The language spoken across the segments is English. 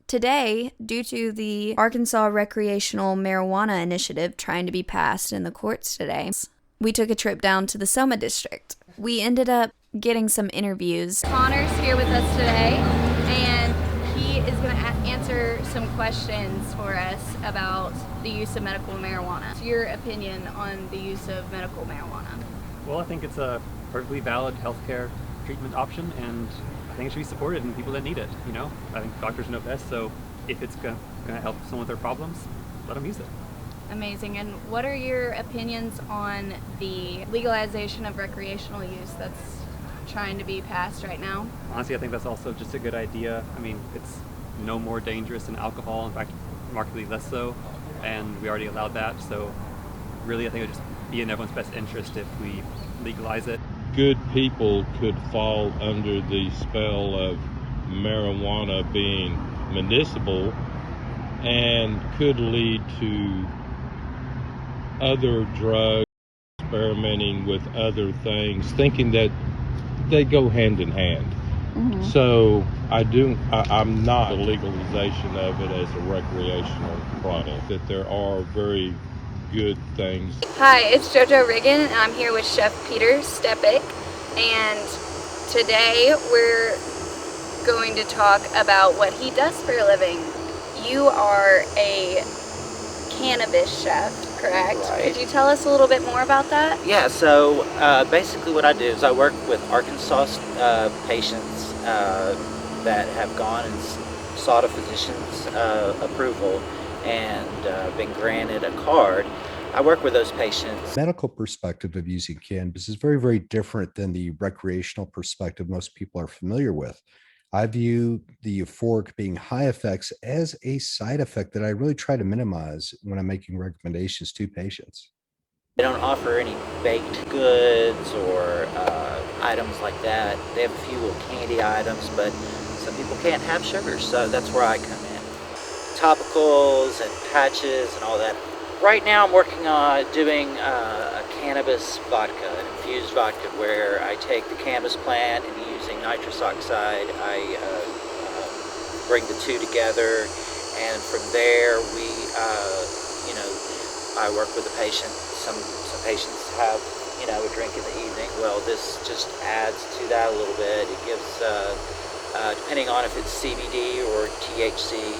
Today, due to the Arkansas recreational marijuana initiative trying to be passed in the courts today, we took a trip down to the Soma district. We ended up getting some interviews. Connor's here with us today, and he is going to answer some questions for us about the use of medical marijuana. What's your opinion on the use of medical marijuana? Well, I think it's a perfectly valid healthcare treatment option, and I think it should be supported in people that need it. You know, I think doctors know best, so if it's going to help someone with their problems, let them use it. Amazing. And what are your opinions on the legalization of recreational use that's trying to be passed right now? Honestly, I think that's also just a good idea. I mean, it's no more dangerous than alcohol, in fact, remarkably less so, and we already allowed that, so really I think it would just be in everyone's best interest if we legalize it. Good people could fall under the spell of marijuana being medicinal and could lead to other drugs, experimenting with other things, thinking that they go hand in hand. Mm-hmm. So I'm not a legalization of it as a recreational product, that there are very good things. Hi, it's JoJo Riggin, and I'm here with Chef Peter Stepick, and today we're going to talk about what he does for a living. You are a cannabis chef, correct? Right. Could you tell us a little bit more about that? Yeah, so basically what I do is I work with Arkansas patients that have gone and sought a physician's approval and been granted a card. I work with those patients. Medical perspective of using cannabis is very, very different than the recreational perspective most people are familiar with. I view the euphoric being high effects as a side effect that I really try to minimize when I'm making recommendations to patients. They don't offer any baked goods or items like that. They have a few little candy items, but some people can't have sugar, so that's where I come in. Topicals and patches and all that. Right now I'm working on doing a cannabis vodka, an infused vodka, where I take the cannabis plant and using nitrous oxide, I bring the two together, and from there I work with the patient. Some patients have, a drink in the evening. Well, this just adds to that a little bit. It gives, depending on if it's CBD or THC,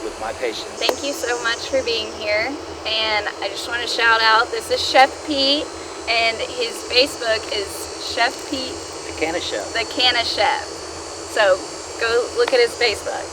with my patients. Thank you so much for being here, and I just want to shout out, this is Chef Pete, and his Facebook is Chef Pete The Cannachef. The Cannachef. So go look at his Facebook.